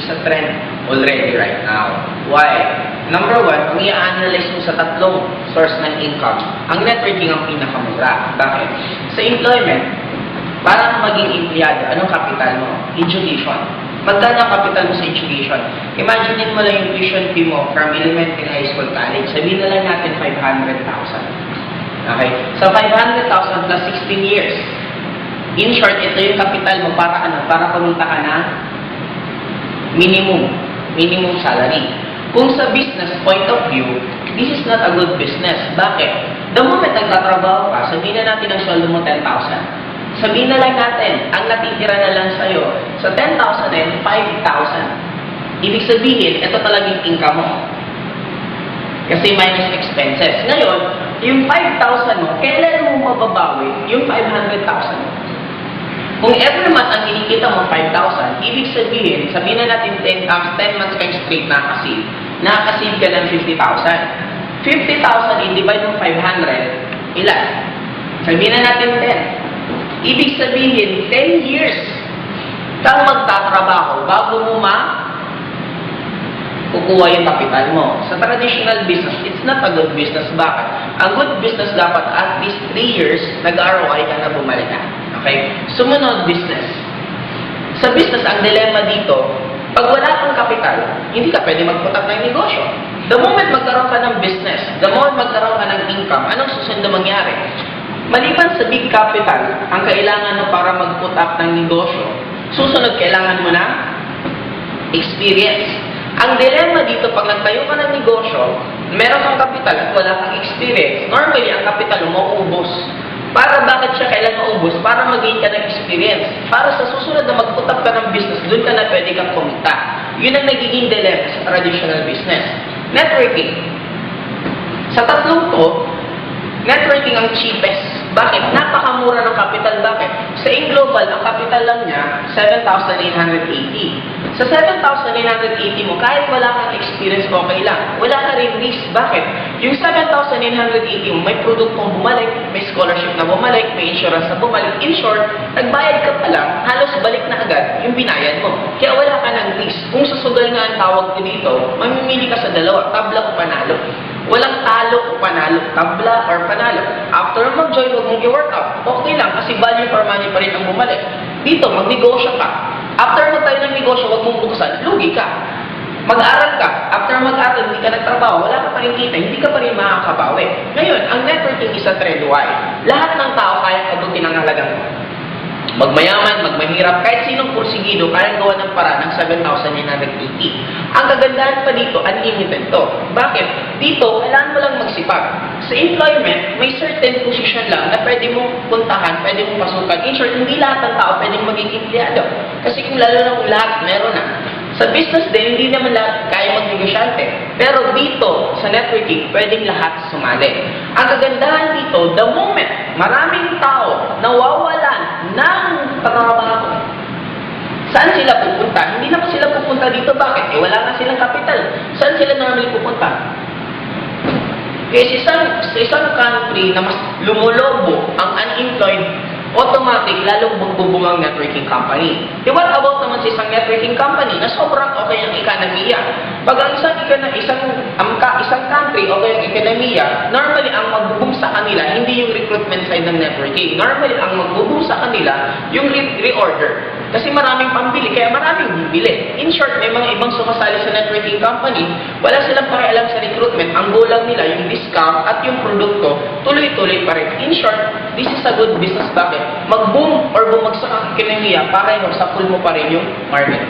is a trend already right now. Why? Number one, kung i-analyze mo sa tatlong source ng income, ang networking ang pinakamura. Bakit? Sa employment, para maging empleyado, anong kapital mo? Education. Magkano ang kapital mo sa education? Imagine mo lang yung tuition fee mo from elementary, high school, college. Sabihin na lang natin 500,000. Okay? So 500,000 plus 16 years. In short, ito yung kapital mo para ano? Para kumita ka na minimum salary. Kung sa business point of view, this is not a good business. Bakit? The moment nagtatrabaho ka, sabihin na natin ang sweldo mo 10,000. Sabihin na lang natin, ang natitira na lang sa'yo, sa 10,000 and 5,000. Ibig sabihin, ito talagang income mo. Kasi minus expenses. Ngayon, yung 5,000 mo, kailan mo mababawi yung 500,000 mo? Kung every month ang kinikita mo 5,000, ibig sabihin, sabihin na natin 10 months kang straight nakakasave ka ng 50,000. 50,000 i-divide mo 500, ilan? Sabihin na natin 10. Ibig sabihin, 10 years kang magtatrabaho bago mo kukuha yung kapital mo. Sa traditional business, it's not a good business. Bakit? Ang good business dapat at least 3 years nag-ROI ka na bumalik ka. Okay? Sumunod, business. Sa business, ang dilemma dito, pag wala kang kapital, hindi ka pwede magputak ng negosyo. The moment magkaroon ka ng business, the moment magkaroon ka ng income, anong susunod na mangyari? Maliban sa big capital, ang kailangan mo para mag-put up ng negosyo, susunod kailangan mo na experience. Ang dilemma dito, pag nagtayo ka ng negosyo, meron kang kapital at wala kang experience, normally ang kapital mo maubos. Para bakit siya kailan maubos? Para mag-gain ka ng experience. Para sa susunod na mag-put up ka ng business, doon ka na pwede kang kumita. Yun ang nagiging dilemma sa traditional business. Networking. Sa tatlong to, networking ang cheapest. Bakit? Napakamura ng capital. Bakit? Sa InGlobal, ang capital lang niya, 7,880. Sa 7,880 mo, kahit wala kang experience, okay lang. Wala ka rin risk. Bakit? Yung 7,880 mo, may produktong bumalik, may scholarship na bumalik, may insurance na bumalik. In short, nagbayad ka pa lang, halos balik na agad yung binayad mo. Kaya wala ka ng risk. Kung susugal nga ang tawag ko dito, mamimili ka sa dalawa, tabla o panalo. Walang talo o panalo, tabla or panalo. After mag-join, huwag mong i-workout. Okay lang, kasi value for money pa rin ang bumalik. Dito, magnegosyo ka. After mo tayo ng negosyo, huwag mong buksan, lugi ka. Mag-aral ka. After mag-aral, hindi ka nagtrabaho, wala ka pa rin kita, hindi ka pa rin makakabawi. Ngayon, ang networking is a trend. Why? Lahat ng tao kaya abutin ang halagang mo. Magmayaman, magmahirap, kahit sinong kursigido, kaya gawa ng paraan ng 7,980. Ang kagandahan pa dito, unlimited to. Bakit? Dito, kailangan mo lang magsipag. Sa employment, may certain position lang na pwede mong puntahan, pwede mong pasukan. In short, hindi lahat ng tao pwede maging empleyado. Kasi kung lalo na kung lahat, meron na. Sa business din, hindi naman lahat kaya mag-negosyante. Pero dito, sa networking, pwedeng lahat sumali. Ang kagandahan dito, the moment maraming tao nawawalan ng trabaho, saan sila pupunta? Hindi naman sila pupunta dito. Bakit? Wala na silang kapital. Saan sila normally pupunta? Kasi sa isang country na mas lumulobo ang unemployed, automatic, lalong magbubungang networking company. What about naman sa isang networking company na sobrang okay ang ekonomiya? Pag ang isang country okay ang ekonomiya, normally ang magbuboom sa kanila, hindi yung recruitment side ng networking. Normally, ang magbuboom sa kanila, yung reorder. Kasi maraming pambili, kaya maraming bibili. In short, may mga ibang sumasali sa networking company, wala silang pakialam sa recruitment. Ang goal lang nila, yung discount at yung produkto, tuloy-tuloy pa rin. In short, this is a good business. Bakit? Mag-boom or bumagsak ang ekonomiya, pareho sa pool mo pa rin yung market.